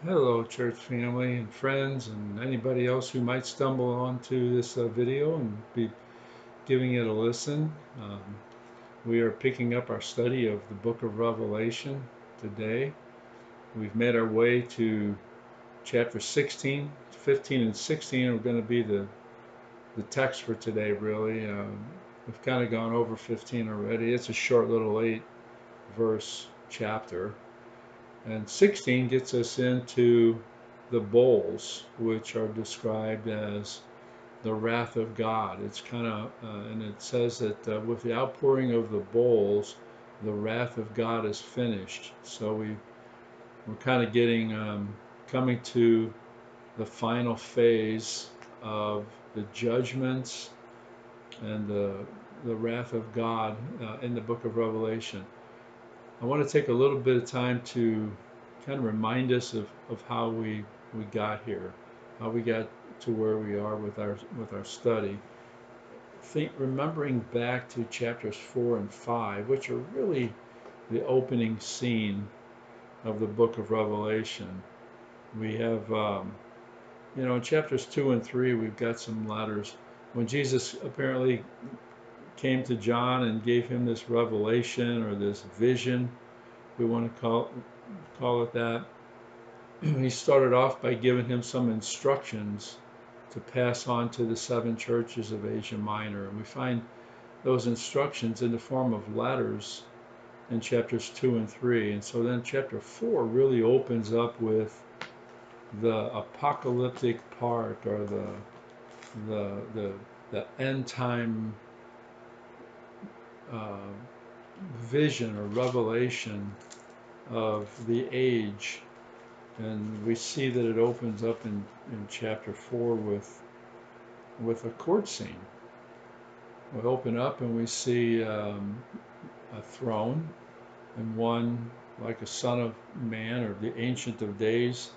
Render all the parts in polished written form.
Hello, church family and friends, and anybody else who might stumble onto this video and be giving it a listen. We are picking up our study of the book of Revelation today. We've made our way to chapter 16, 15, and 16 are going to be the text for today, really. We've kind of gone over 15 already. It's a short little 8-verse chapter. And 16 gets us into the bowls, which are described as the wrath of God. It's kind of, and it says that with the outpouring of the bowls, the wrath of God is finished. So we're kind of getting, coming to the final phase of the judgments and the wrath of God in the book of Revelation. I want to take a little bit of time to kind of remind us of how we got here, how we got to where we are with our study. Remembering back to chapters 4 and 5, which are really the opening scene of the book of Revelation. We have, in chapters 2 and 3, we've got some letters. When Jesus apparently came to John and gave him this revelation or this vision, we want to call it that. He started off by giving him some instructions to pass on to the 7 churches of Asia Minor. And we find those instructions in the form of letters in chapters 2 and 3. And so then chapter 4 really opens up with the apocalyptic part, or the, the, the end time uh, vision or revelation of the age. And we see that it opens up in chapter 4 with a court scene. We open up and we see a throne, and one like a son of man, or the Ancient of Days,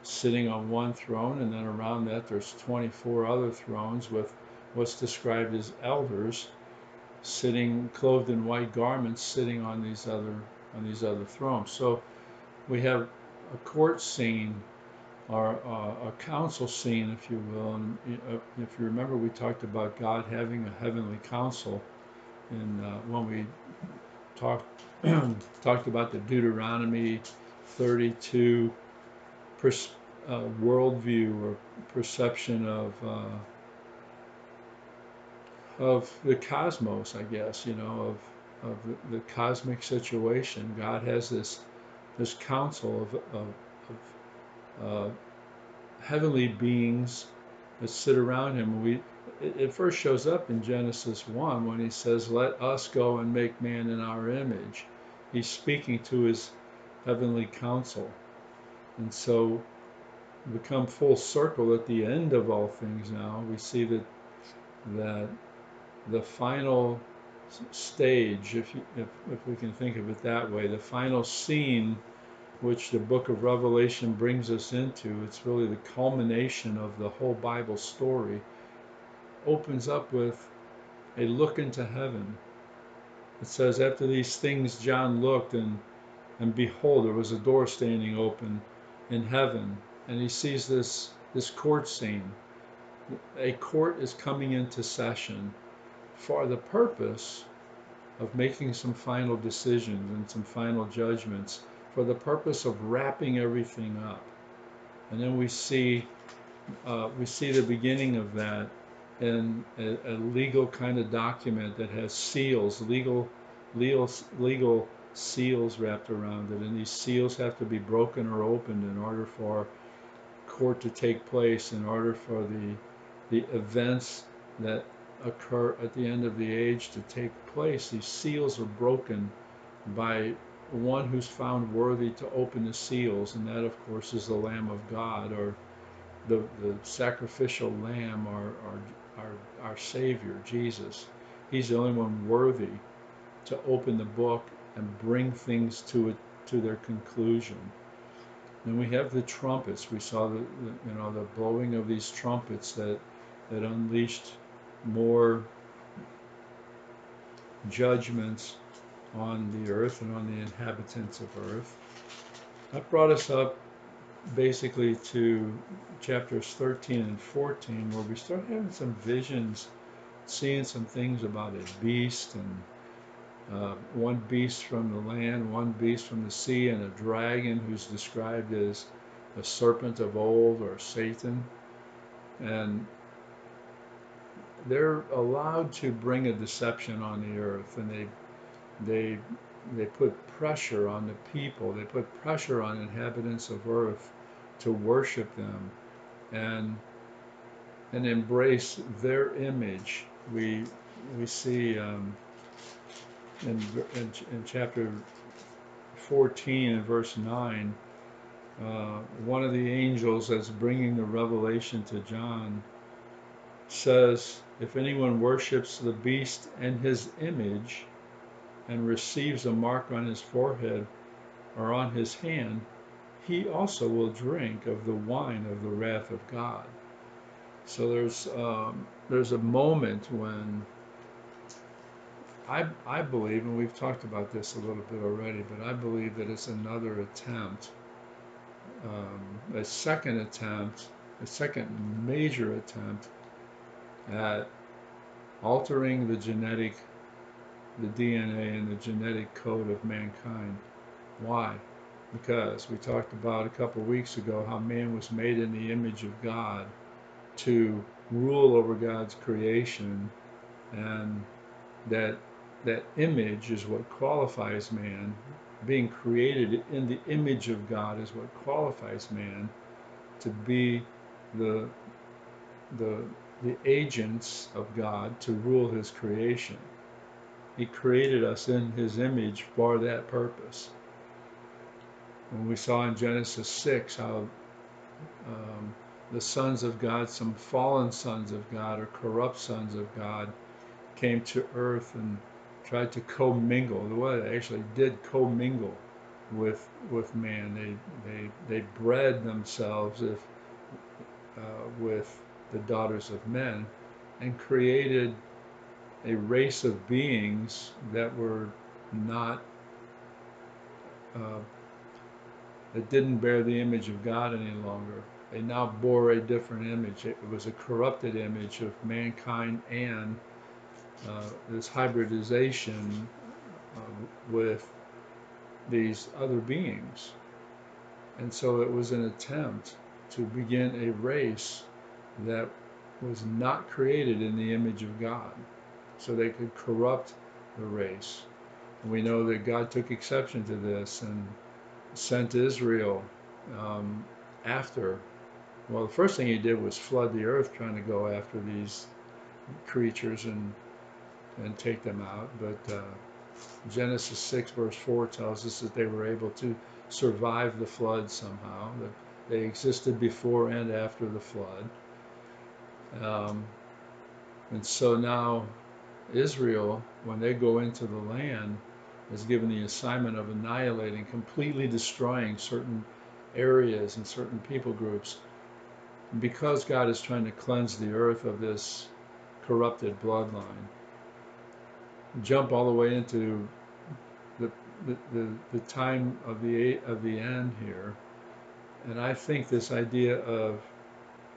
sitting on one throne, and then around that there's 24 other thrones with what's described as elders sitting clothed in white garments, sitting on these other thrones. So we have a court scene, or a council scene, if you will. And if you remember, we talked about God having a heavenly council, and when we talked talked about the Deuteronomy 32 pers- worldview or perception of the cosmos, I guess, of the cosmic situation. God has this council of heavenly beings that sit around him. It first shows up in Genesis 1 when he says, "Let us go and make man in our image." He's speaking to his heavenly council. And so we come full circle at the end of all things now. We see that the final stage, if we can think of it that way, the final scene which the book of Revelation brings us into, it's really the culmination of the whole Bible story, opens up with a look into heaven. It says, after these things John looked, and behold, there was a door standing open in heaven, and he sees this court scene. A court is coming into session for the purpose of making some final decisions and some final judgments, for the purpose of wrapping everything up. And then we see the beginning of that in a legal kind of document that has seals, legal seals wrapped around it, and these seals have to be broken or opened in order for court to take place, in order for the events that occur at the end of the age to take place. These seals are broken by one who's found worthy to open the seals, and that, of course, is the Lamb of God, or the sacrificial lamb, our Savior, Jesus. He's the only one worthy to open the book and bring things to their conclusion. Then we have the trumpets. We saw the blowing of these trumpets that unleashed more judgments on the earth and on the inhabitants of earth. That brought us up basically to chapters 13 and 14, where we start having some visions, seeing some things about a beast, and one beast from the land, one beast from the sea, and a dragon who's described as a serpent of old, or Satan. And they're allowed to bring a deception on the earth, and they they put pressure on the people. They put pressure on inhabitants of earth to worship them and embrace their image. We see in chapter 14 and verse 9, one of the angels that's bringing the revelation to John says, if anyone worships the beast and his image and receives a mark on his forehead or on his hand, he also will drink of the wine of the wrath of God. So there's a moment when I believe, and we've talked about this a little bit already, but I believe that it's another attempt, a second major attempt at altering the DNA and the genetic code of mankind. Why? Because we talked about a couple of weeks ago how man was made in the image of God to rule over God's creation, and that image is what qualifies man. Being created in the image of God is what qualifies man to be the agents of God to rule his creation. He created us in his image for that purpose. When we saw in Genesis 6 how the sons of God, some fallen sons of God or corrupt sons of God, came to earth and tried to commingle. Well, they actually did commingle with man. They bred themselves with the daughters of men and created a race of beings that were not that didn't bear the image of God any longer. They now bore a different image. It was a corrupted image of mankind, and this hybridization with these other beings. And so it was an attempt to begin a race that was not created in the image of God, so they could corrupt the race. And we know that God took exception to this and sent Israel after. Well, the first thing he did was flood the earth, trying to go after these creatures and take them out. But Genesis 6 verse 4 tells us that they were able to survive the flood somehow, that they existed before and after the flood. And so now Israel, when they go into the land, is given the assignment of annihilating, completely destroying certain areas and certain people groups. And because God is trying to cleanse the earth of this corrupted bloodline, jump all the way into the time of the end here. And I think this idea of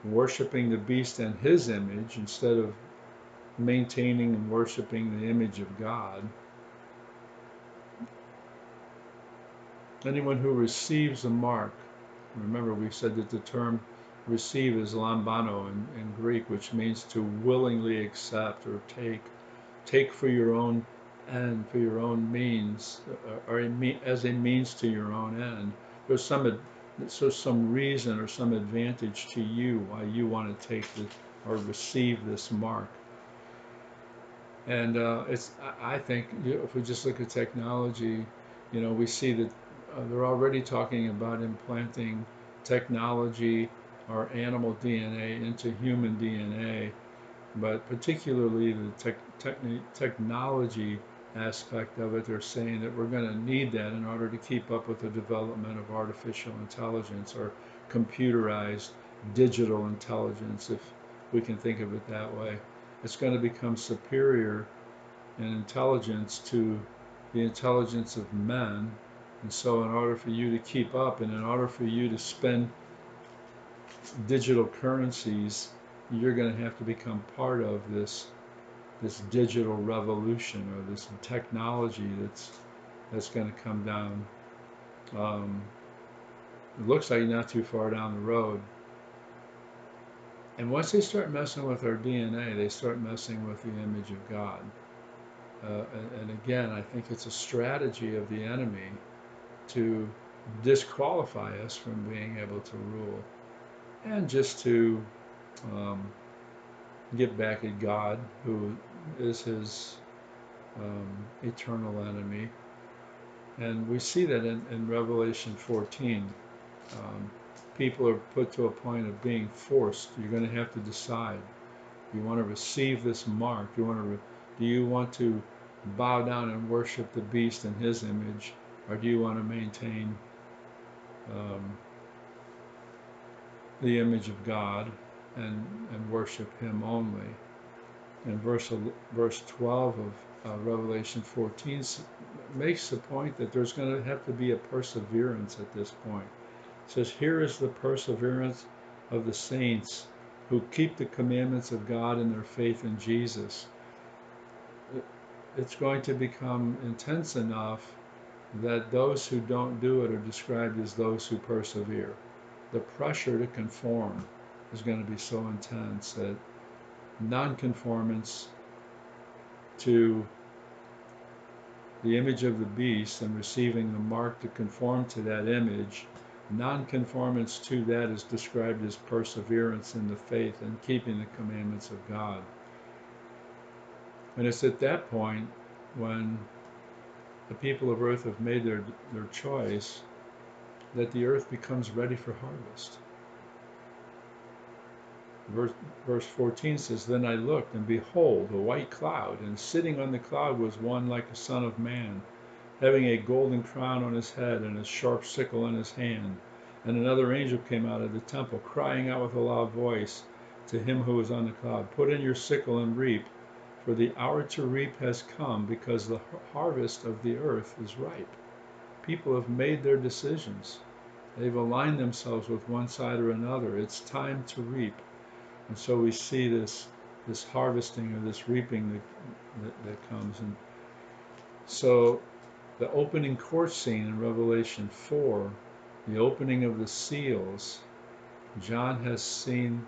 worshiping the beast and his image instead of maintaining and worshiping the image of God. Anyone who receives a mark, remember we said that the term receive is lambano in Greek, which means to willingly accept or take for your own end, for your own means, or as a means to your own end. There's some reason or some advantage to you why you want to take or receive this mark. And I think if we just look at technology, we see that they're already talking about implanting technology or animal DNA into human DNA, but particularly the technology aspect of it, they're saying that we're going to need that in order to keep up with the development of artificial intelligence or computerized digital intelligence, if we can think of it that way. It's going to become superior in intelligence to the intelligence of men, And so in order for you to keep up and in order for you to spend digital currencies, you're going to have to become part of this digital revolution or this technology that's going to come down. Um, it looks like not too far down the road. And once they start messing with our DNA, they start messing with the image of God. And again, I think it's a strategy of the enemy to disqualify us from being able to rule and just to um, get back at God, who is his eternal enemy. And we see that in Revelation 14. People are put to a point of being forced. You're going to have to decide. You want to receive this mark. Do you want to bow down and worship the beast in his image, or do you want to maintain um, the image of God and worship him only? And verse 12 of Revelation 14 makes the point that there's going to have to be a perseverance at this point. It says, here is the perseverance of the saints who keep the commandments of God in their faith in Jesus. It's going to become intense enough that those who don't do it are described as those who persevere. The pressure to conform is going to be so intense that nonconformance to the image of the beast and receiving the mark to conform to that image, nonconformance to that is described as perseverance in the faith and keeping the commandments of God. And it's at that point when the people of earth have made their choice that the earth becomes ready for harvest. Verse 14 says, then I looked, and behold, a white cloud, and sitting on the cloud was one like a son of man, having a golden crown on his head and a sharp sickle in his hand. And another angel came out of the temple, crying out with a loud voice to him who was on the cloud, put in your sickle and reap, for the hour to reap has come, because the harvest of the earth is ripe. People have made their decisions. They've aligned themselves with one side or another. It's time to reap. And so we see this harvesting or this reaping that comes. And so the opening court scene in Revelation 4, the opening of the seals, John has seen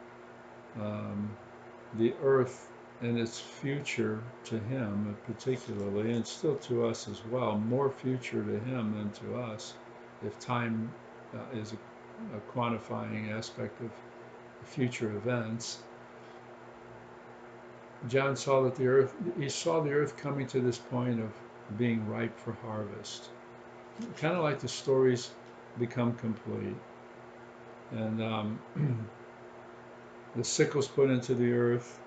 the earth and its future to him particularly, and still to us as well, more future to him than to us, if time is a quantifying aspect of future events. John saw that he saw the earth coming to this point of being ripe for harvest. Kind of like the stories become complete. And the sickle's put into the earth.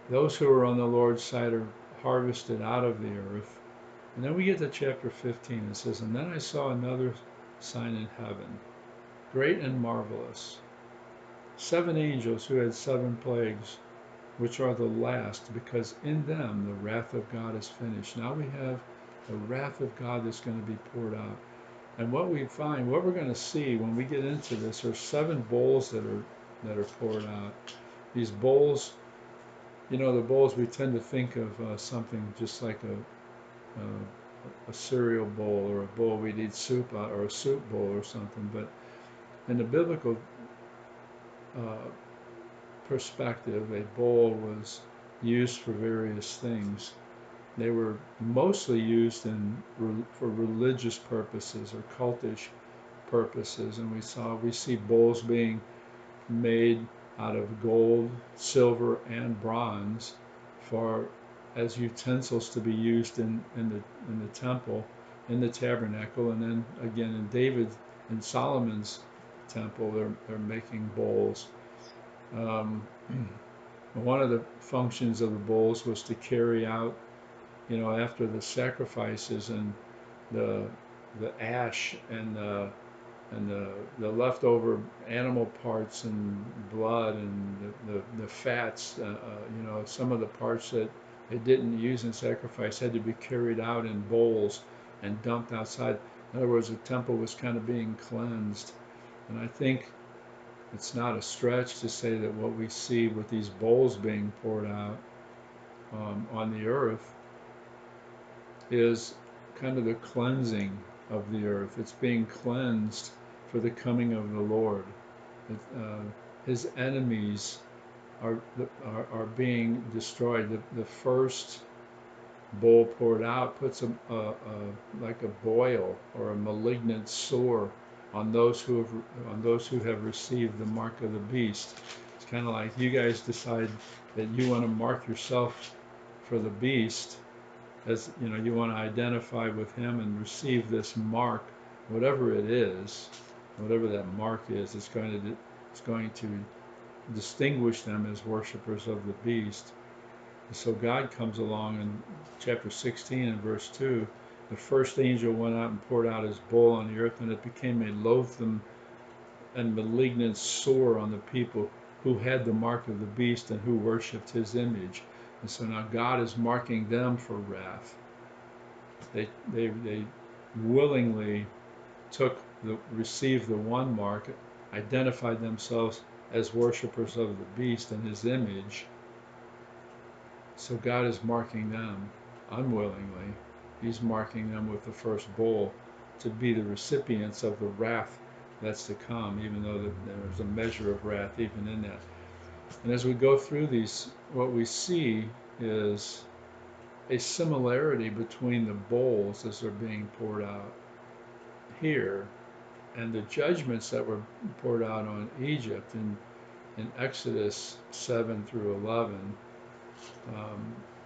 Those who are on the Lord's side are harvested out of the earth. And then we get to chapter 15. It says, and then I saw another sign in heaven, great and marvelous. 7 angels who had 7 plagues, which are the last, because in them the wrath of God is finished. Now we have the wrath of God that's going to be poured out. And what we find, what we're going to see when we get into this, are 7 bowls that are poured out. These bowls, the bowls, we tend to think of something just like a cereal bowl or a bowl we'd eat soup out, or a soup bowl or something. But in the biblical perspective, a bowl was used for various things. They were mostly used for religious purposes or cultish purposes, and we see bowls being made out of gold, silver, and bronze as utensils to be used in the temple, in the tabernacle, and then again in Solomon's temple, they're making bowls. One of the functions of the bowls was to carry out, after the sacrifices and the ash and the leftover animal parts and blood and the fats, some of the parts that they didn't use in sacrifice had to be carried out in bowls and dumped outside. In other words, the temple was kind of being cleansed. And I think it's not a stretch to say that what we see with these bowls being poured out on the earth is kind of the cleansing of the earth. It's being cleansed for the coming of the Lord. It, his enemies are being destroyed. The first bowl poured out puts like a boil or a malignant sore on those who have received the mark of the beast. It's kind of like you guys decide that you want to mark yourself for the beast, as you know, you want to identify with him and receive this mark, whatever it is, whatever that mark is. It's going to distinguish them as worshipers of the beast. So God comes along in chapter 16 and verse 2. The first angel went out and poured out his bowl on the earth, and it became a loathsome and malignant sore on the people who had the mark of the beast and who worshipped his image. And so now God is marking them for wrath. They willingly received the one mark, identified themselves as worshipers of the beast and his image. So God is marking them unwillingly. He's marking them with the first bowl to be the recipients of the wrath that's to come, even though there's a measure of wrath even in that. And as we go through these, what we see is a similarity between the bowls as they're being poured out here and the judgments that were poured out on Egypt in Exodus 7 through 11.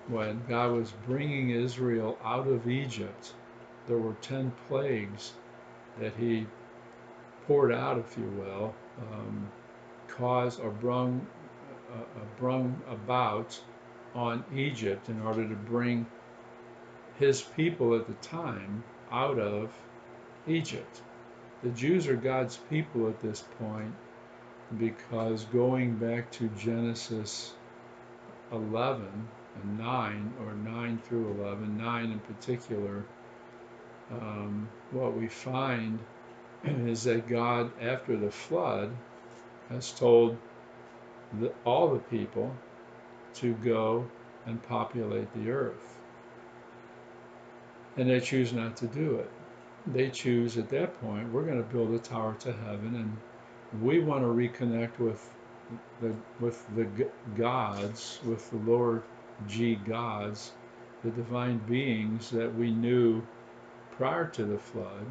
When God was bringing Israel out of Egypt, there were 10 plagues that he poured out, if you will, caused or brung about on Egypt in order to bring his people at the time out of Egypt. The Jews are God's people at this point because going back to Genesis 11 and 9, or 9 through 11, 9 in particular, what we find is that God, after the flood, has told all the people to go and populate the earth. And they choose not to do it. They choose at that point, we're going to build a tower to heaven, and we want to reconnect with the gods, with the lower G gods, the divine beings that we knew prior to the flood.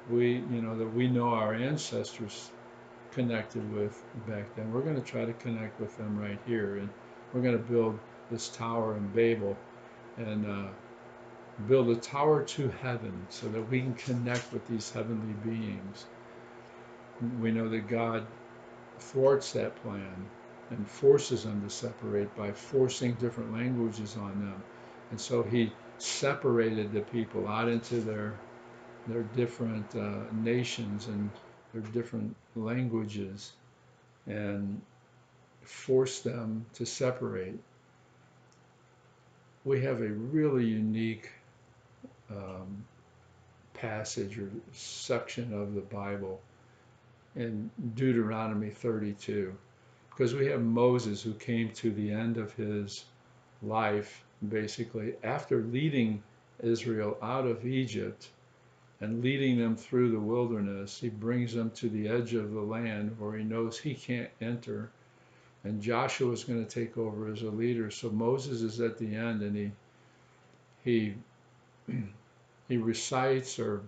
That we know our ancestors connected with back then. We're going to try to connect with them right here, and we're going to build this tower in Babel and build a tower to heaven so that we can connect with these heavenly beings. We know that God thwarts that plan and forces them to separate by forcing different languages on them. And so he separated the people out into their different nations and their different languages and forced them to separate. We have a really unique passage or section of the Bible in Deuteronomy 32, because we have Moses who came to the end of his life, basically, after leading Israel out of Egypt and leading them through the wilderness. He brings them to the edge of the land where he knows he can't enter, and Joshua is going to take over as a leader. So Moses is at the end, and he recites or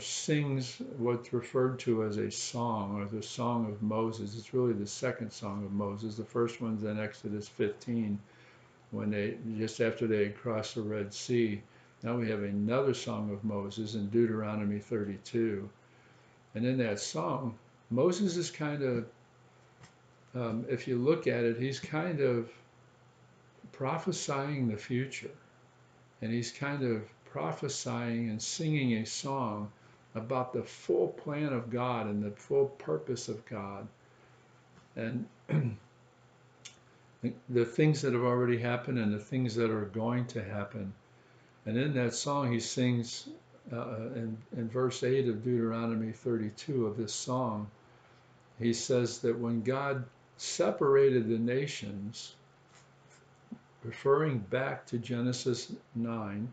sings what's referred to as a song, or the Song of Moses. It's really the second Song of Moses. The first one's in Exodus 15, when just after they had crossed the Red Sea. Now we have another Song of Moses in Deuteronomy 32. And in that song, Moses is kind of, if you look at it, he's kind of prophesying the future. And he's kind of prophesying and singing a song about the full plan of God and the full purpose of God. And the things that have already happened and the things that are going to happen. And in that song, he sings in verse 8 of Deuteronomy 32 of this song, he says that when God separated the nations, referring back to Genesis 9,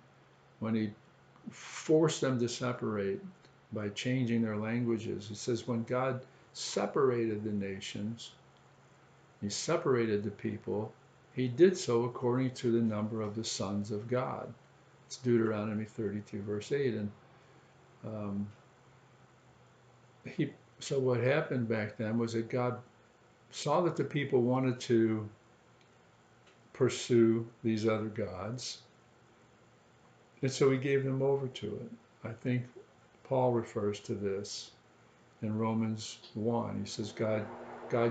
when he forced them to separate by changing their languages, he says, when God separated the nations, he separated the people, he did so according to the number of the sons of God. It's Deuteronomy 32, verse 8. And um, so what happened back then was that God saw that the people wanted to pursue these other gods, and so he gave them over to it. I think Paul refers to this in Romans 1. He says God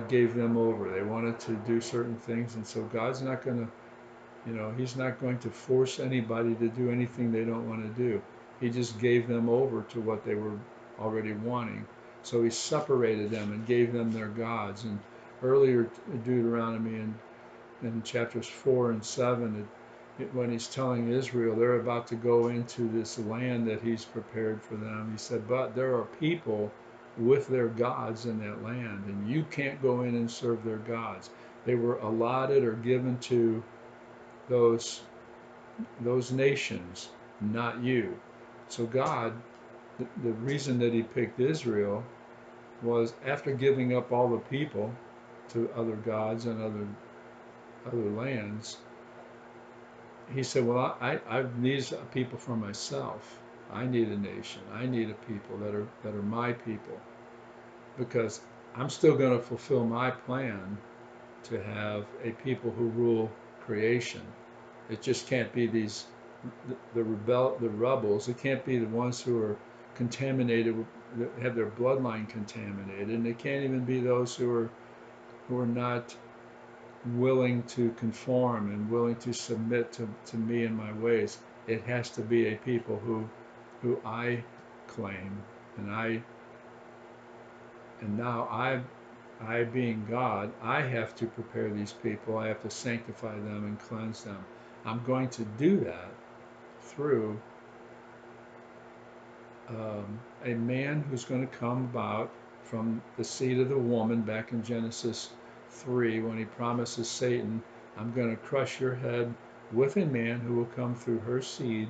gave them over. They wanted to do certain things, and so God's not going to, he's not going to force anybody to do anything they don't want to do. He just gave them over to what they were already wanting. So he separated them and gave them their gods. And earlier Deuteronomy in chapters 4 and 7, when he's telling Israel they're about to go into this land that he's prepared for them, he said, but there are people with their gods in that land, and you can't go in and serve their gods. They were allotted or given to those nations, not you. So God, the reason that he picked Israel was after giving up all the people to other gods and other lands, he said, well, I need a people for myself. I need a nation. I need a people that are my people, because I'm still going to fulfill my plan to have a people who rule creation. It just can't be the rebels. It can't be the ones who are contaminated, that have their bloodline contaminated, and it can't even be those who are not willing to conform and willing to submit to me and my ways. It has to be a people who I claim, and now I being God, I have to prepare these people. I have to sanctify them and cleanse them. I'm going to do that through a man who's going to come about from the seed of the woman, back in Genesis 3, when he promises Satan, I'm going to crush your head with a man who will come through her seed,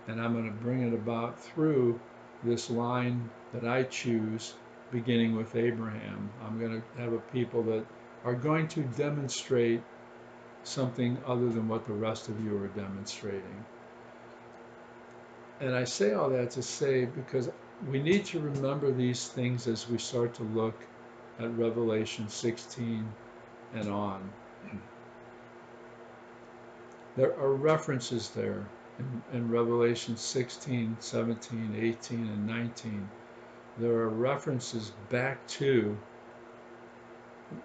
and I'm going to bring it about through this line that I choose, beginning with Abraham. I'm going to have a people that are going to demonstrate something other than what the rest of you are demonstrating. And I say all that to say, because we need to remember these things as we start to look at Revelation 16 and on. There are references there in Revelation 16, 17, 18, and 19. There are references back to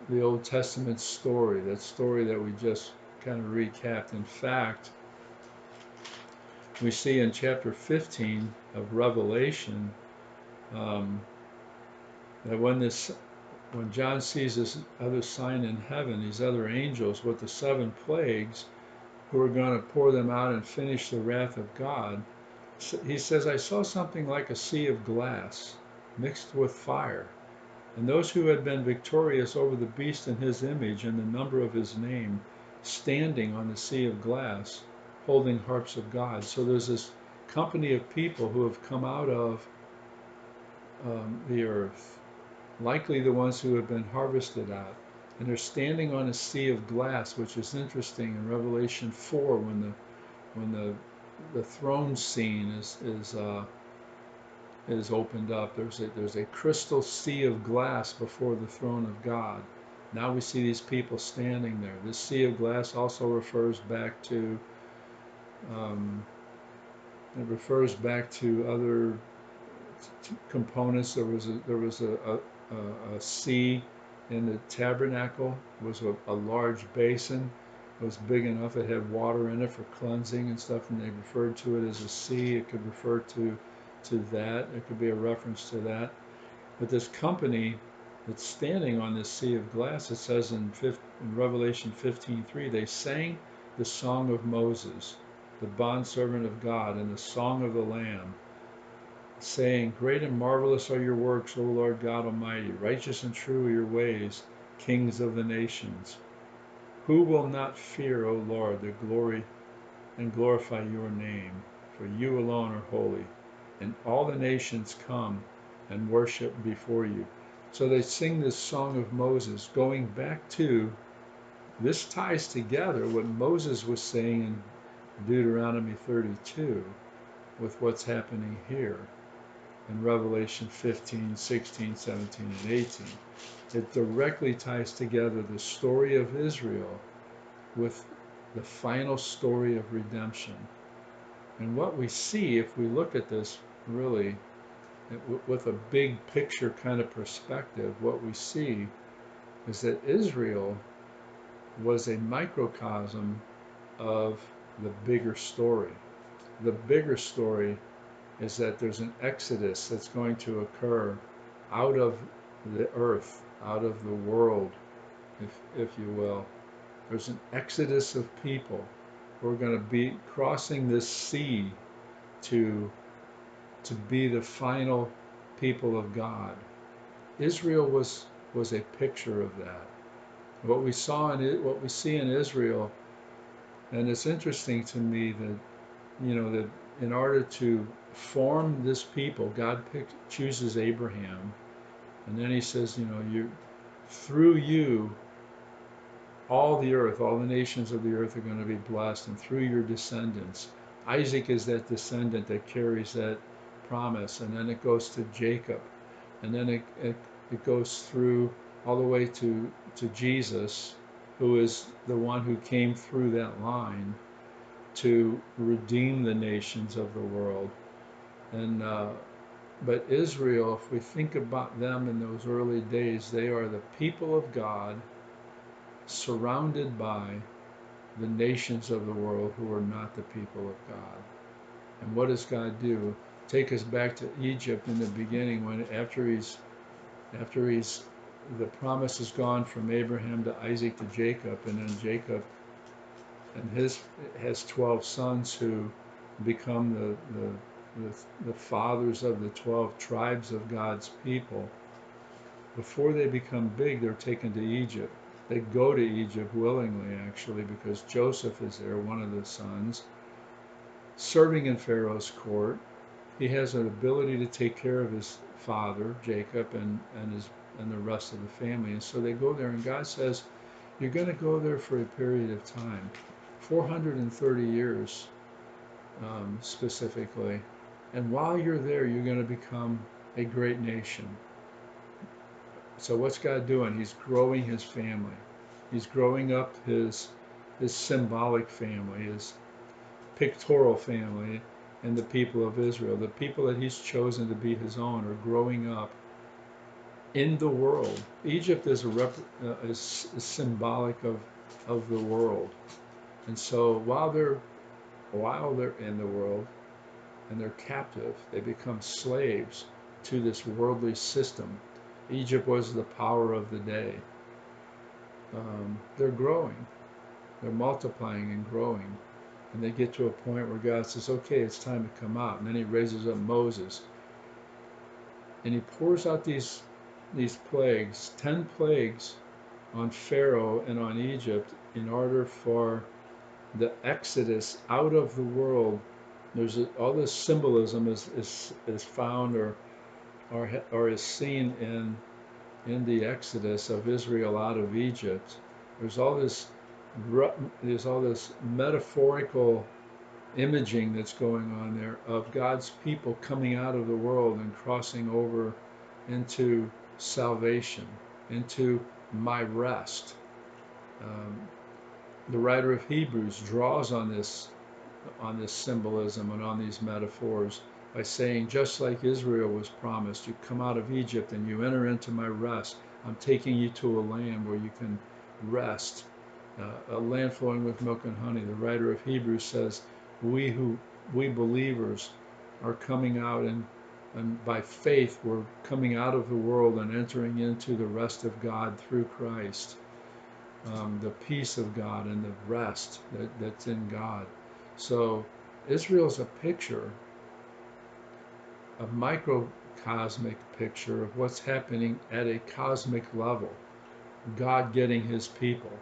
the Old Testament story, that story that we just kind of recapped. In fact, we see in chapter 15 of Revelation that when John sees this other sign in heaven, these other angels with the 7 plagues, who are going to pour them out and finish the wrath of God, he says, I saw something like a sea of glass mixed with fire, and those who had been victorious over the beast in his image and the number of his name, standing on the sea of glass, holding harps of God. So there's this company of people who have come out of the earth, likely the ones who have been harvested out, and they're standing on a sea of glass, which is interesting in Revelation 4 when the throne scene is opened up. There's a crystal sea of glass before the throne of God. Now we see these people standing there. This sea of glass also refers back to other components. There was a sea in the tabernacle. It was a large basin. It was big enough. It had water in it for cleansing and stuff, and they referred to it as a sea. It could refer to that. It could be a reference to that. But this company that's standing on this sea of glass, it says in Revelation 15:3, they sang the song of Moses. the bondservant of God, and the song of the Lamb, saying, Great and marvelous are your works, O Lord God Almighty. Righteous and true are your ways, kings of the nations. Who will not fear, O Lord, the glory and glorify your name? For you alone are holy, and all the nations come and worship before you. So they sing this song of Moses, going back to, this ties together what Moses was saying in Deuteronomy 32 with what's happening here in Revelation 15, 16, 17, and 18. It directly ties together the story of Israel with the final story of redemption. And what we see, if we look at this really with a big picture kind of perspective, what we see is that Israel was a microcosm of the bigger story. The bigger story is that there's an exodus that's going to occur out of the earth, out of the world, if you will. There's an exodus of people who are going to be crossing this sea to be the final people of God. Israel was a picture of that. What we see in Israel, and it's interesting to me that, that in order to form this people, God chooses Abraham, and then he says, through you, all the earth, all the nations of the earth are going to be blessed, and through your descendants. Isaac is that descendant that carries that promise, and then it goes to Jacob, and then it goes through all the way to Jesus, who is the one who came through that line to redeem the nations of the world. And but Israel, if we think about them in those early days, they are the people of God surrounded by the nations of the world who are not the people of God. And what does God do? Take us back to Egypt in the beginning, when after the promise is gone from Abraham to Isaac to Jacob, and then Jacob and has 12 sons who become the fathers of the 12 tribes of God's people. Before they become big, they're taken to Egypt. They go to Egypt willingly, actually, because Joseph is there, one of the sons, serving in Pharaoh's court. He has an ability to take care of his father, Jacob, and the rest of the family. And so they go there, and God says, you're going to go there for a period of time, 430 years specifically. And while you're there, you're going to become a great nation. So what's God doing? He's growing his family. He's growing up his symbolic family, his pictorial family, and the people of Israel. The people that he's chosen to be his own are growing up in the world. Egypt is is symbolic of the world. And so while they're in the world and they're captive, they become slaves to this worldly system. Egypt was the power of the day. They're growing, they're multiplying and growing, and they get to a point where God says, okay, it's time to come out. And then he raises up Moses, and he pours out these plagues, 10 plagues on Pharaoh and on Egypt, in order for the exodus out of the world. There's all this symbolism is found or is seen in the exodus of Israel out of Egypt. There's all this metaphorical imaging that's going on there of God's people coming out of the world and crossing over into salvation, into my rest. The writer of Hebrews draws on this symbolism and on these metaphors by saying, just like Israel was promised, you come out of Egypt and you enter into my rest. I'm taking you to a land where you can rest, a land flowing with milk and honey. The writer of Hebrews says, we believers are coming out, and by faith we're coming out of the world and entering into the rest of God through Christ, the peace of God and the rest that's in God. So Israel's a picture, a microcosmic picture of what's happening at a cosmic level. God getting his people,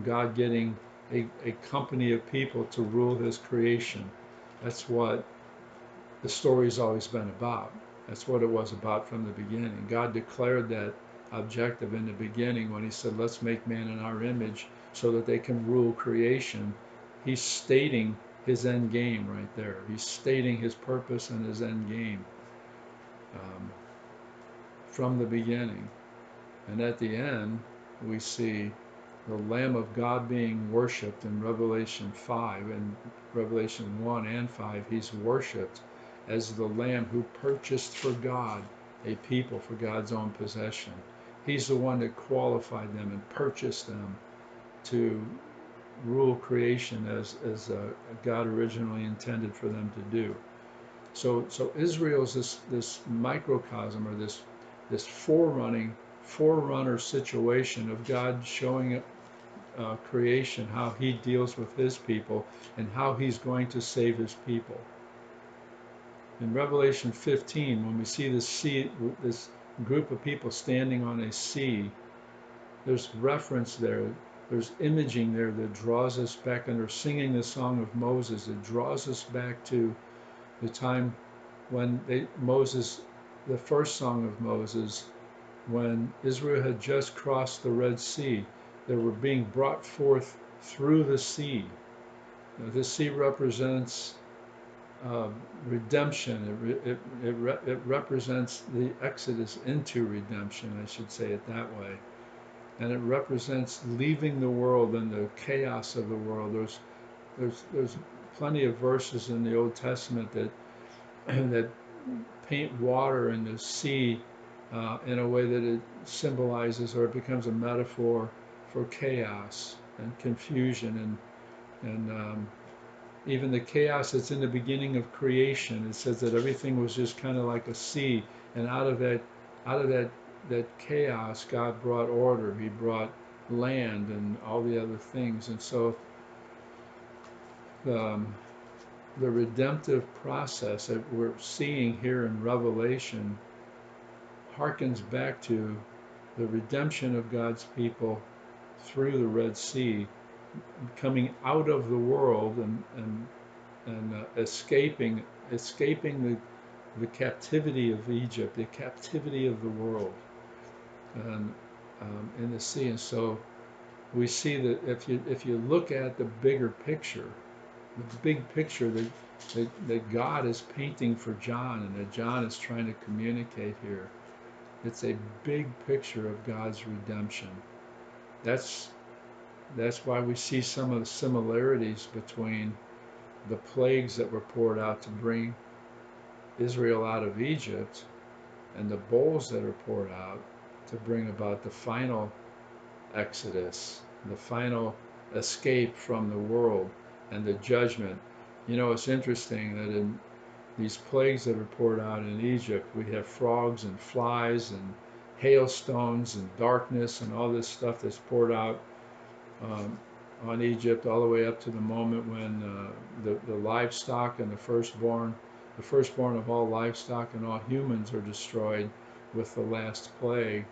God getting a company of people to rule his creation. That's what the story's always been about. That's what it was about from the beginning. God declared that objective in the beginning when he said, let's make man in our image so that they can rule creation. He's stating his end game right there. He's stating his purpose and his end game um, from the beginning. And at the end, we see the Lamb of God being worshipped in Revelation 5 and Revelation 1 and 5. He's worshipped as the Lamb who purchased for God a people for God's own possession. He's the one that qualified them and purchased them to rule creation as God originally intended for them to do. So Israel's this microcosm, or this forerunner situation of God showing creation, how he deals with his people and how he's going to save his people. In Revelation 15, when we see this sea, this group of people standing on a sea, there's reference there. There's imaging there that draws us back, and they're singing the song of Moses. It draws us back to the time when Moses, the first song of Moses, when Israel had just crossed the Red Sea, they were being brought forth through the sea. Now, this sea represents redemption. It represents the exodus into redemption, I should say it that way. And it represents leaving the world and the chaos of the world. There's plenty of verses in the Old Testament that that paint water in the sea in a way that it symbolizes, or it becomes a metaphor for chaos and confusion and even the chaos that's in the beginning of creation. It says that everything was just kind of like a sea, and out of that chaos, God brought order. He brought land and all the other things, and so um, the redemptive process that we're seeing here in Revelation harkens back to the redemption of God's people through the Red Sea, coming out of the world and escaping the captivity of Egypt, the captivity of the world, and in the sea. And so we see that if you look at the bigger picture, the big picture that God is painting for John and that John is trying to communicate here, it's a big picture of God's redemption. That's why we see some of the similarities between the plagues that were poured out to bring Israel out of Egypt and the bowls that are poured out to bring about the final exodus, the final escape from the world and the judgment. You know, it's interesting that in these plagues that are poured out in Egypt, we have frogs and flies and hailstones and darkness and all this stuff that's poured out on Egypt, all the way up to the moment when the livestock and the firstborn of all livestock and all humans are destroyed with the last plague.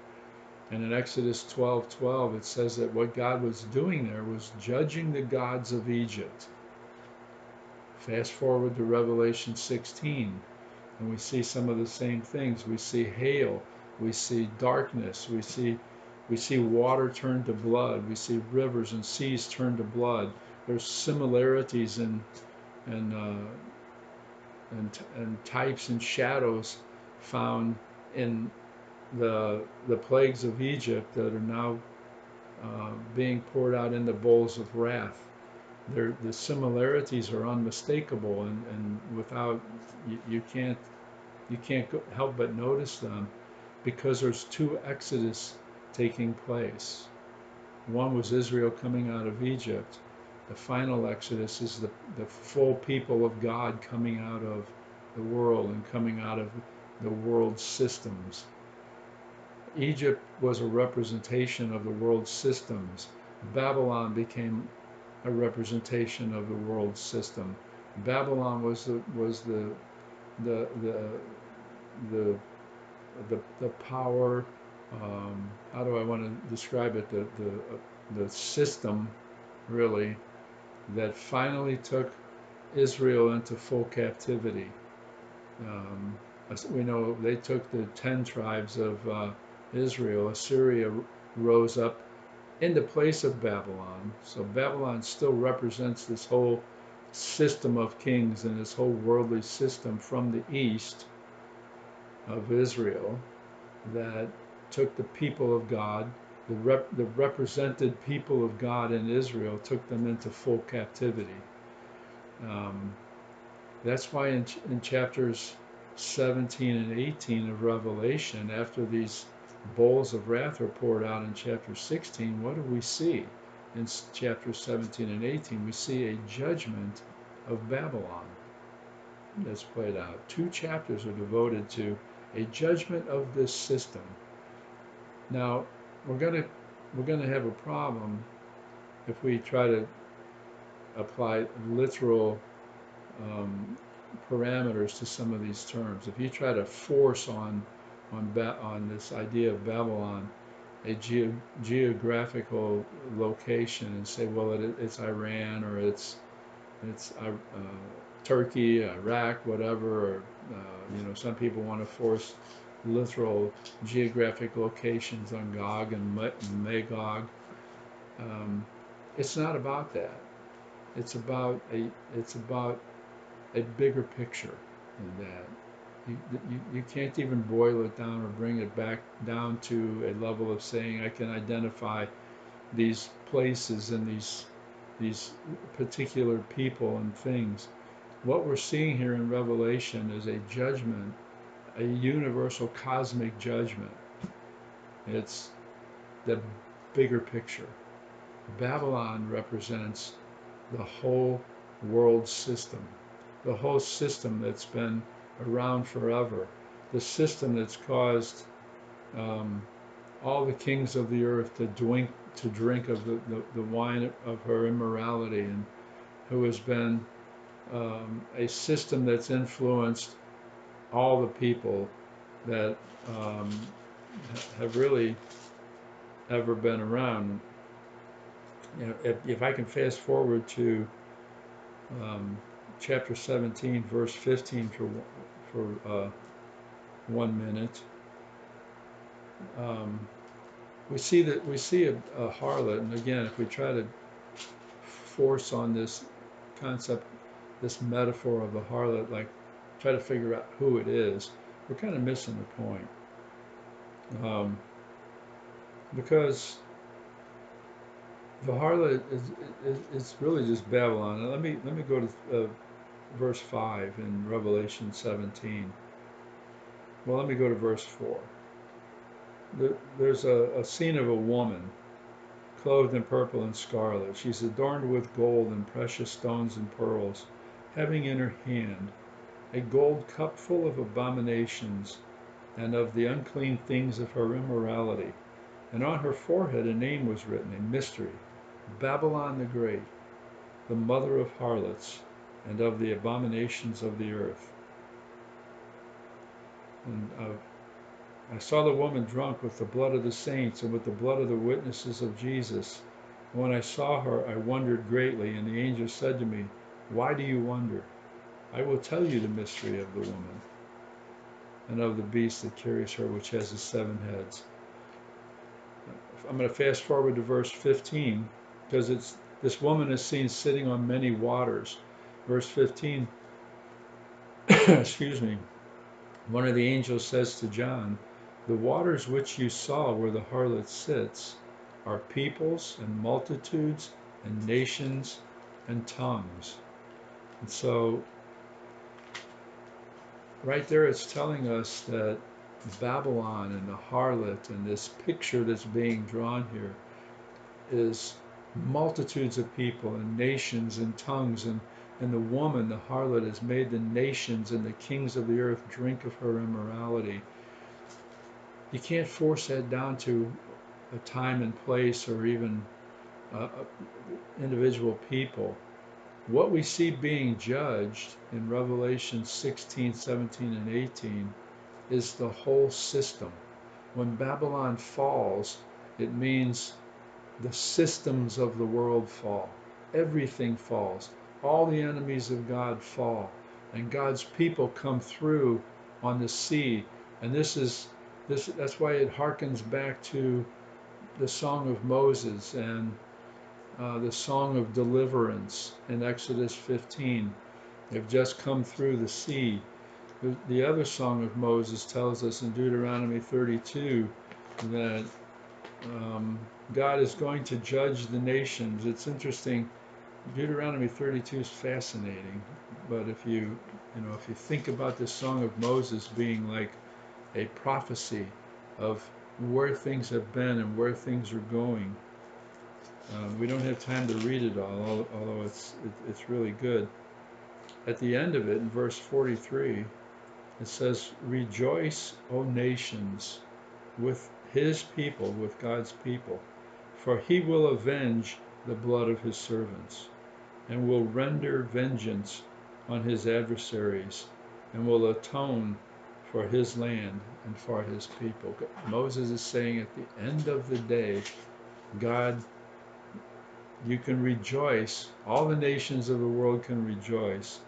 And in Exodus 12:12, it says that what God was doing there was judging the gods of Egypt. Fast forward to Revelation 16, and we see some of the same things. We see hail, we see darkness, we see water turn to blood, we see rivers and seas turn to blood. There's similarities and types and shadows found in the plagues of Egypt that are now being poured out in the bowls of wrath. The similarities are unmistakable, and without you can't help but notice them, because there's two exodus taking place. One was Israel coming out of Egypt. The final exodus is the full people of God coming out of the world and coming out of the world systems. Egypt was a representation of the world systems. Babylon became a representation of the world system. Babylon was the the the the power. How do I want to describe it? The system, really, that finally took Israel into full captivity. Um, we know they took the 10 tribes of Israel. Assyria rose up in the place of Babylon. So Babylon still represents this whole system of kings and this whole worldly system from the east of Israel that took the people of God, the represented people of God in Israel, took them into full captivity. Um, that's why in chapters 17 and 18 of Revelation, after these bowls of wrath are poured out in chapter 16, what do we see? In chapters 17 and 18, we see a judgment of Babylon that's played out. 2 chapters are devoted to a judgment of this system. Now, we're gonna have a problem if we try to apply literal parameters to some of these terms. If you try to force on this idea of Babylon a geographical location and say, well, it's Iran or it's Turkey, Iraq, whatever. Or, some people want to force literal geographic locations on Gog and Magog. It's not about that. It's about a bigger picture than that. You can't even boil it down or bring it back down to a level of saying I can identify these places and these particular people and things. What we're seeing here in Revelation is a judgment, a universal cosmic judgment. It's the bigger picture. Babylon represents the whole world system, the whole system that's been around forever, the system that's caused all the kings of the earth to drink of the wine of her immorality, and who has been a system that's influenced all the people that have really ever been around. If I can fast forward to chapter 17, verse 15 for 1 minute, we see a harlot, and again, if we try to force on this concept, this metaphor of the harlot, like try to figure out who it is, we're kind of missing the point, because the harlot is really just Babylon. And let me go to verse 5 in Revelation 17. Well, let me go to verse 4. There's a scene of a woman clothed in purple and scarlet. She's adorned with gold and precious stones and pearls, having in her hand a gold cup full of abominations and of the unclean things of her immorality. And on her forehead a name was written, a mystery, Babylon the Great, the mother of harlots and of the abominations of the earth. And I saw the woman drunk with the blood of the saints and with the blood of the witnesses of Jesus. And when I saw her, I wondered greatly, and the angel said to me, why do you wonder? I will tell you the mystery of the woman and of the beast that carries her, which has the 7 heads. I'm going to fast forward to verse 15, because this woman is seen sitting on many waters. Verse 15, excuse me, one of the angels says to John, the waters which you saw where the harlot sits are peoples and multitudes and nations and tongues. And so right there it's telling us that Babylon and the harlot and this picture that's being drawn here is multitudes of people and nations and tongues, and the woman, the harlot, has made the nations and the kings of the earth drink of her immorality. You can't force that down to a time and place or even individual people. What we see being judged in Revelation 16, 17, and 18 is the whole system. When Babylon falls, it means the systems of the world fall. Everything falls. All the enemies of God fall. And God's people come through on the sea. And that's why it harkens back to the Song of Moses and the Song of Deliverance in Exodus 15. They've just come through the sea. The other Song of Moses tells us in Deuteronomy 32 that God is going to judge the nations. It's interesting. Deuteronomy 32 is fascinating, but if you think about the Song of Moses being like a prophecy of where things have been and where things are going, we don't have time to read it all, although it's really good. At the end of it, in verse 43, it says, "Rejoice, O nations, with his people, with God's people, for he will avenge the blood of his servants, and will render vengeance on his adversaries, and will atone for his land and for his people." Moses is saying at the end of the day, God, you can rejoice, all the nations of the world can rejoice,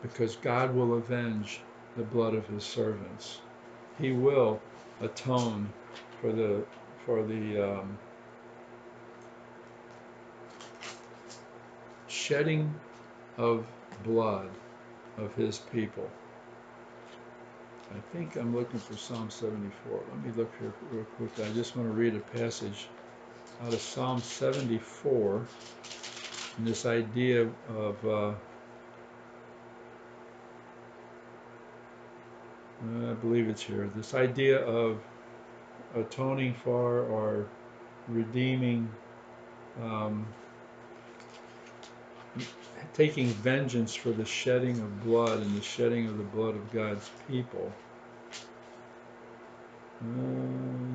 because God will avenge the blood of his servants. He will atone for the shedding of blood of his people. I think I'm looking for Psalm 74. Let me look here real quick. I just want to read a passage out of Psalm 74, and this idea of I believe it's here, this idea of atoning for or redeeming, taking vengeance for the shedding of blood and the shedding of the blood of God's people.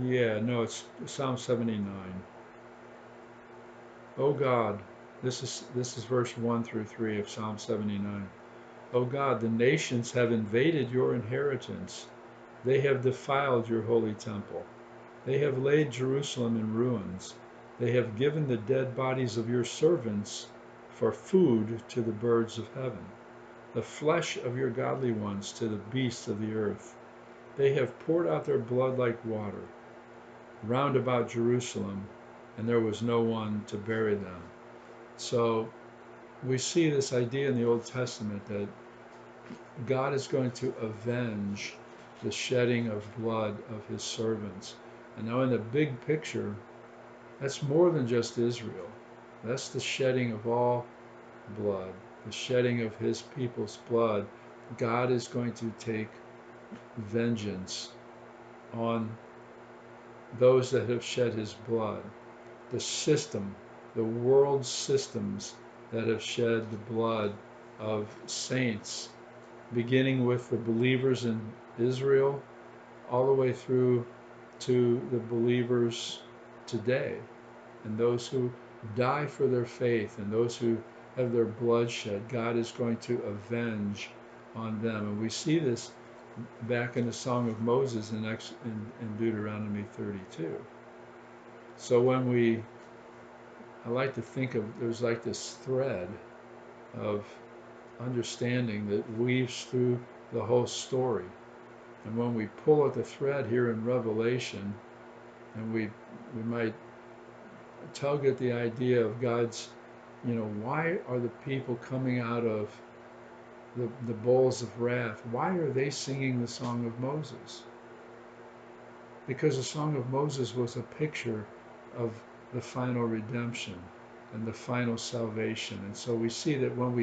It's Psalm 79. Oh God, this is verse 1 through 3 of Psalm 79. Oh God, the nations have invaded your inheritance. They have defiled your holy temple. They have laid Jerusalem in ruins. They have given the dead bodies of your servants for food to the birds of heaven, the flesh of your godly ones to the beasts of the earth. They have poured out their blood like water round about Jerusalem, and there was no one to bury them. So we see this idea in the Old Testament that God is going to avenge the shedding of blood of his servants. And now in the big picture, that's more than just Israel. That's the shedding of all blood, the shedding of his people's blood. God is going to take vengeance on those that have shed his blood. The system, the world systems that have shed the blood of saints, beginning with the believers in Israel, all the way through to the believers today, and those who die for their faith, and those who have their blood shed. God is going to avenge on them. And we see this back in the Song of Moses in Deuteronomy 32. So I like to think of, there's like this thread of understanding that weaves through the whole story. And when we pull at the thread here in Revelation, and we might tug at the idea of God's, why are the people coming out of the bowls of wrath? Why are they singing the Song of Moses? Because the Song of Moses was a picture of the final redemption and the final salvation. And so we see that when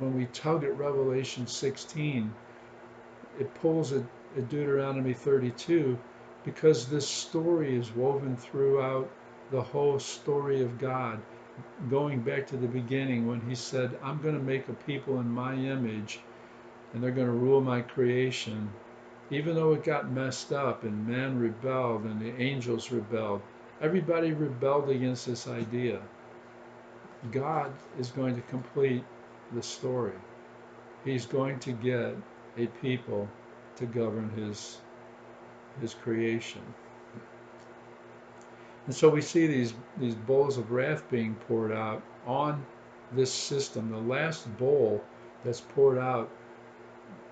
we tug at Revelation 16, it pulls at Deuteronomy 32, because this story is woven throughout the whole story of God, going back to the beginning when he said, I'm going to make a people in my image, and they're going to rule my creation. Even though it got messed up and man rebelled and the angels rebelled, everybody rebelled against this idea. God is going to complete the story. He's going to get a people to govern his creation. And so we see these bowls of wrath being poured out on this system. The last bowl that's poured out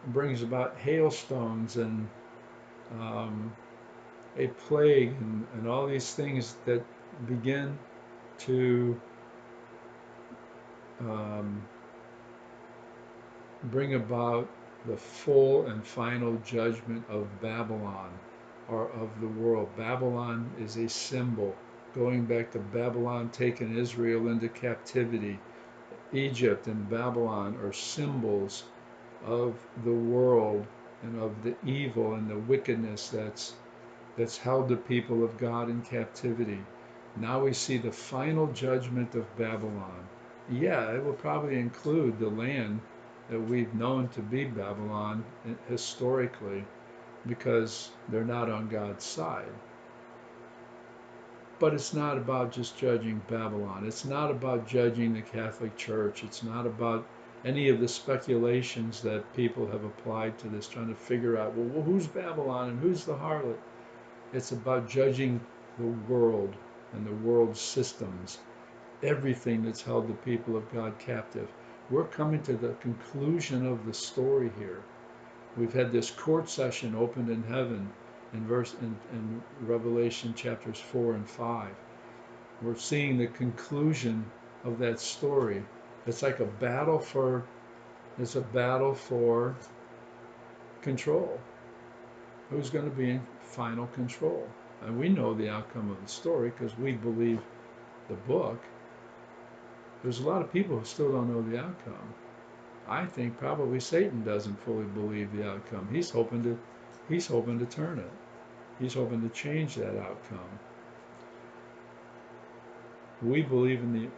brings about hailstones and a plague and all these things that begin to um, bring about the full and final judgment of Babylon, or of the world. Babylon is a symbol going back to Babylon taking Israel into captivity. Egypt and Babylon are symbols of the world and of the evil and the wickedness that's held the people of God in captivity. Now we see the final judgment of Babylon. Yeah, it will probably include the land that we've known to be Babylon historically, because they're not on God's side. But it's not about just judging Babylon. It's not about judging the Catholic Church. It's not about any of the speculations that people have applied to this, trying to figure out, well, who's Babylon and who's the harlot? It's about judging the world and the world's systems, everything that's held the people of God captive. We're coming to the conclusion of the story here. We've had this court session opened in heaven in Revelation chapters 4 and 5. We're seeing the conclusion of that story. It's like it's a battle for control. Who's going to be in final control? And we know the outcome of the story because we believe the book. There's a lot of people who still don't know the outcome. I think probably Satan doesn't fully believe the outcome. He's hoping to turn it. He's hoping to change that outcome. We believe in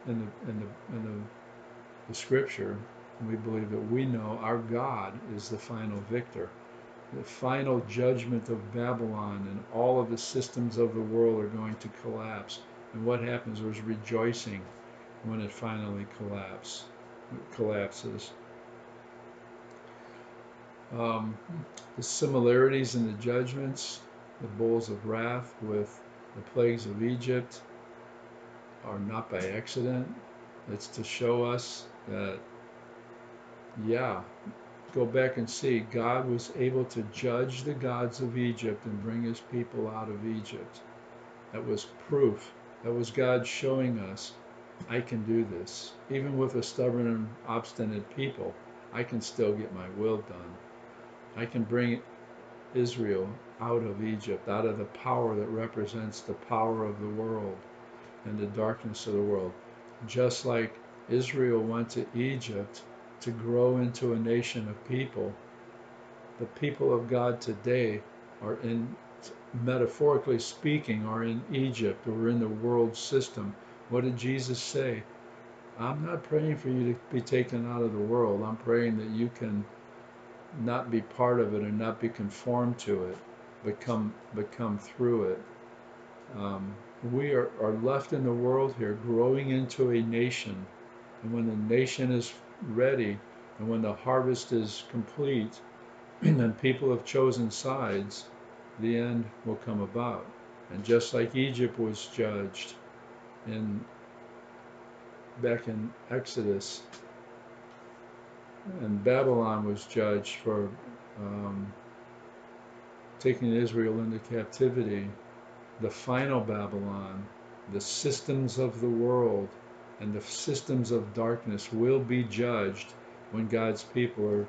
the scripture, and we believe that we know our God is the final victor. The final judgment of Babylon and all of the systems of the world are going to collapse. And what happens is rejoicing when it finally collapses. The similarities in the judgments, the bowls of wrath with the plagues of Egypt, are not by accident. It's to show us that, yeah, go back and see, God was able to judge the gods of Egypt and bring his people out of Egypt. That was proof. That was God showing us, I can do this. Even with a stubborn and obstinate people, I can still get my will done. I can bring Israel out of Egypt, out of the power that represents the power of the world and the darkness of the world. Just like Israel went to Egypt to grow into a nation of people, the people of God today are metaphorically speaking, are in Egypt or in the world system. What did Jesus say? I'm not praying for you to be taken out of the world. I'm praying that you can not be part of it and not be conformed to it, but come through it. We are left in the world here growing into a nation, and when the nation is ready and when the harvest is complete and people have chosen sides, the end will come about. And just like Egypt was judged back in Exodus, and Babylon was judged for taking Israel into captivity, the final Babylon, the systems of the world and the systems of darkness will be judged when God's people are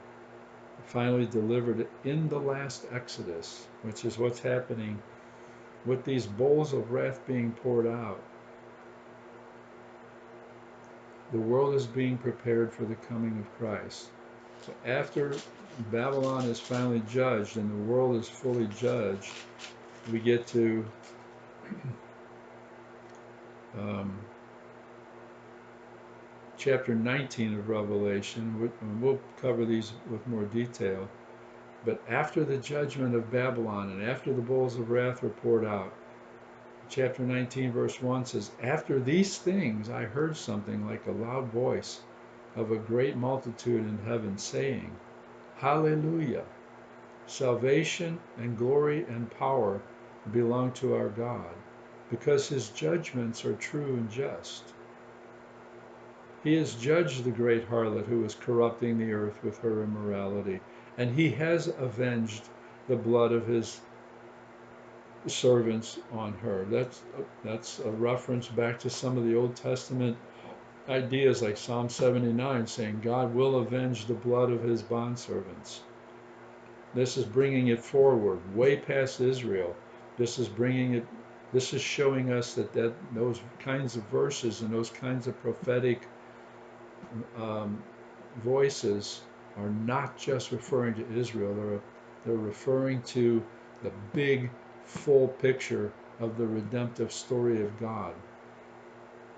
finally delivered in the last Exodus, which is what's happening with these bowls of wrath being poured out. The world is being prepared for the coming of Christ. So after Babylon is finally judged and the world is fully judged, we get to chapter 19 of Revelation. We'll cover these with more detail. But after the judgment of Babylon and after the bowls of wrath were poured out, chapter 19, verse 1 says, "After these things I heard something like a loud voice of a great multitude in heaven saying, Hallelujah! Salvation and glory and power belong to our God, because his judgments are true and just. He has judged the great harlot who is corrupting the earth with her immorality, and he has avenged the blood of his servants on her." That's a reference back to some of the Old Testament ideas like Psalm 79 saying God will avenge the blood of his bondservants. This is bringing it forward way past Israel. This is showing us that those kinds of verses and those kinds of prophetic voices are not just referring to Israel. They're referring to the big full picture of the redemptive story of God.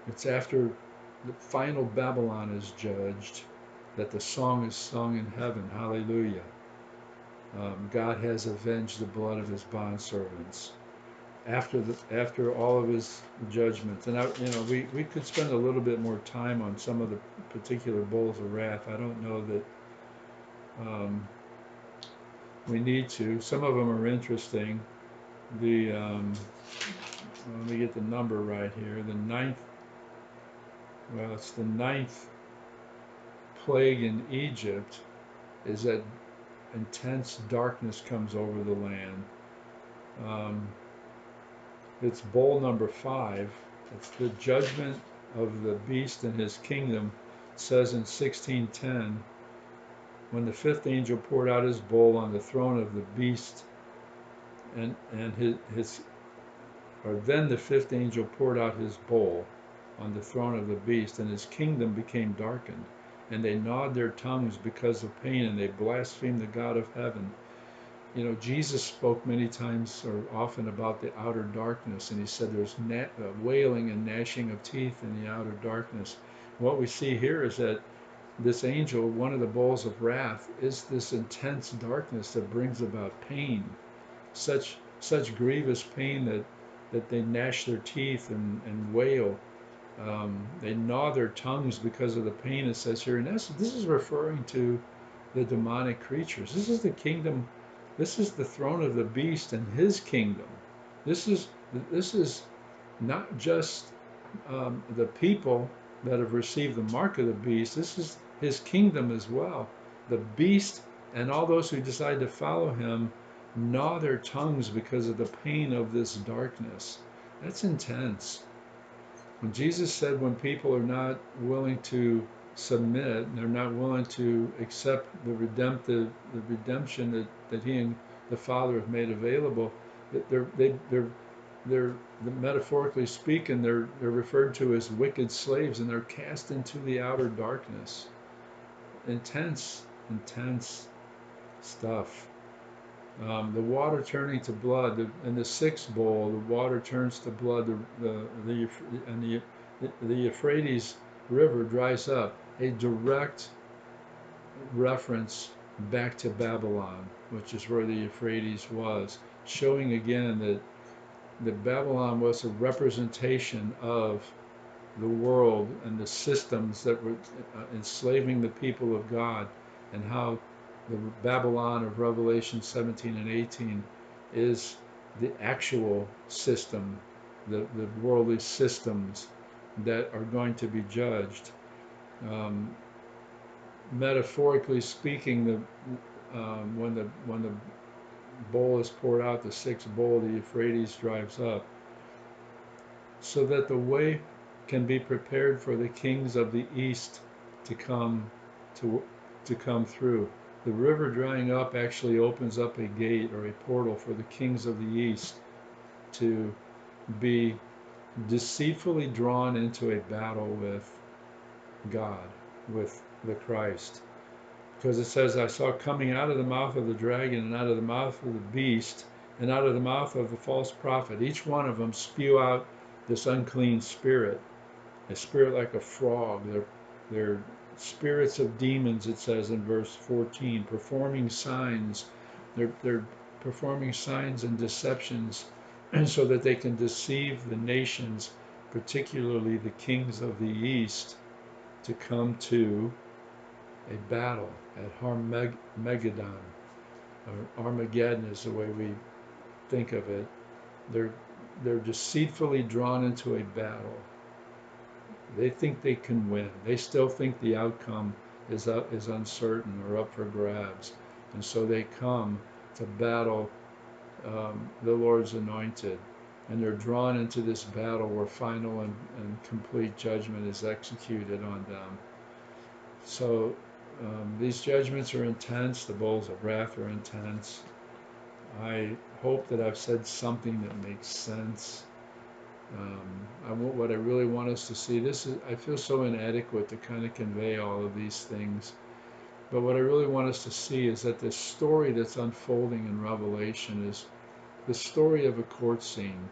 It's after the final Babylon is judged that the song is sung in heaven. Hallelujah. God has avenged the blood of his bondservants after all of his judgments. And we could spend a little bit more time on some of the particular bowls of wrath. I don't know that we need to. Some of them are interesting. Let me get the number right here. It's the ninth plague in Egypt is that intense darkness comes over the land. It's bowl number 5. It's the judgment of the beast and his kingdom. It says in 16:10, when the fifth angel poured out his bowl on the throne of the beast, then the fifth angel poured out his bowl on the throne of the beast, and his kingdom became darkened, and they gnawed their tongues because of pain, and they blasphemed the God of heaven. Jesus spoke many times or often about the outer darkness, and he said there's wailing and gnashing of teeth in the outer darkness. What we see here is that this angel, one of the bowls of wrath, is this intense darkness that brings about pain, such grievous pain that they gnash their teeth and wail. They gnaw their tongues because of the pain, it says here. And this is referring to the demonic creatures. This is the kingdom. This is the throne of the beast and his kingdom. This is not just the people that have received the mark of the beast. This is his kingdom as well. The beast and all those who decide to follow him gnaw their tongues because of the pain of this darkness. That's intense. When Jesus said when people are not willing to submit, they're not willing to accept the redemption that he and the Father have made available, that they're metaphorically speaking, they're referred to as wicked slaves, and they're cast into the outer darkness. Intense stuff. The water turning to blood. In the sixth bowl, the water turns to blood. The Euphrates River dries up. A direct reference back to Babylon, which is where the Euphrates was, showing again that Babylon was a representation of the world and the systems that were enslaving the people of God, and how the Babylon of Revelation 17 and 18 is the actual system, the worldly systems that are going to be judged. Metaphorically speaking, when the bowl is poured out, the sixth bowl, the Euphrates dries up, so that the way can be prepared for the kings of the east to come through. The river drying up actually opens up a gate or a portal for the kings of the east to be deceitfully drawn into a battle with God, with the Christ. Because it says, I saw coming out of the mouth of the dragon and out of the mouth of the beast and out of the mouth of the false prophet, each one of them spew out this unclean spirit, a spirit like a frog. They're spirits of demons, it says in verse 14, performing signs. They're performing signs and deceptions so that they can deceive the nations, particularly the kings of the east, to come to a battle at Harmageddon, or Armageddon is the way we think of it. They're they're deceitfully drawn into a battle. They think they can win. They still think the outcome is uncertain or up for grabs, and so they come to battle the Lord's anointed, and they're drawn into this battle where final and complete judgment is executed on them. So these judgments are intense. The bowls of wrath are intense. I hope that I've said something that makes sense. What I really want us to see, I feel so inadequate to kind of convey all of these things, but what I really want us to see is that this story that's unfolding in Revelation is the story of a court scene.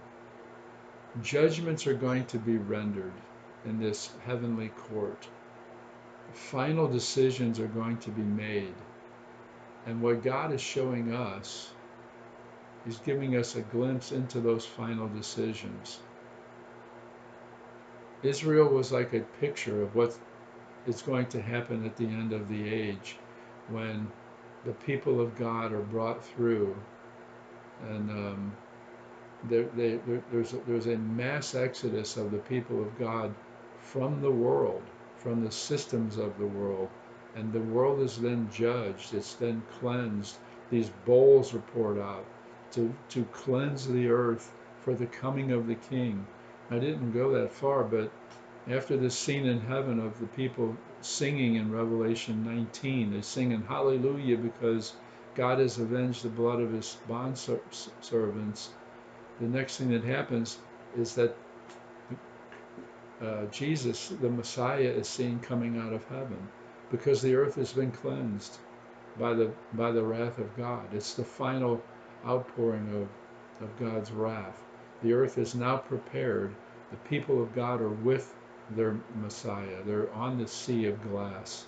Judgments are going to be rendered in this heavenly court. Final decisions are going to be made. And what God is showing us, He's giving us a glimpse into those final decisions. Israel was like a picture of what is going to happen at the end of the age, when the people of God are brought through, and there's a mass exodus of the people of God from the world, from the systems of the world, and the world is then judged. It's then cleansed. These bowls are poured out to cleanse the earth for the coming of the King. I didn't go that far, but after this scene in heaven of the people singing in Revelation 19, they sing in hallelujah because God has avenged the blood of his bond servants. The next thing that happens is that Jesus, the Messiah, is seen coming out of heaven because the earth has been cleansed by the wrath of God. It's the final outpouring of God's wrath. The earth is now prepared. The people of God are with their Messiah. They're on the sea of glass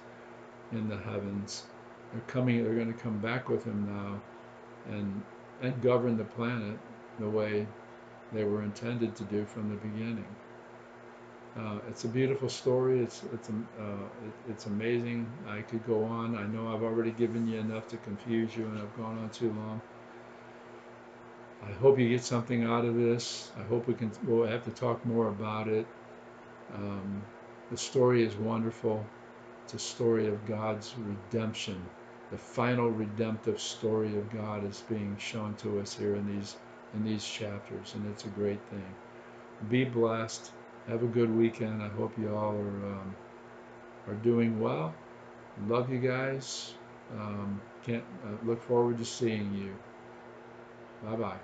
in the heavens. They're going to come back with him now and govern the planet the way they were intended to do from the beginning. It's a beautiful story. It's amazing. I could go on. I know I've already given you enough to confuse you, and I've gone on too long. I hope you get something out of this. I hope we'll have to talk more about it. The story is wonderful. It's a story of God's redemption. The final redemptive story of God is being shown to us here in these chapters, and it's a great thing. Be blessed. Have a good weekend. I hope you all are doing well. Love you guys. Can't look forward to seeing you. Bye bye.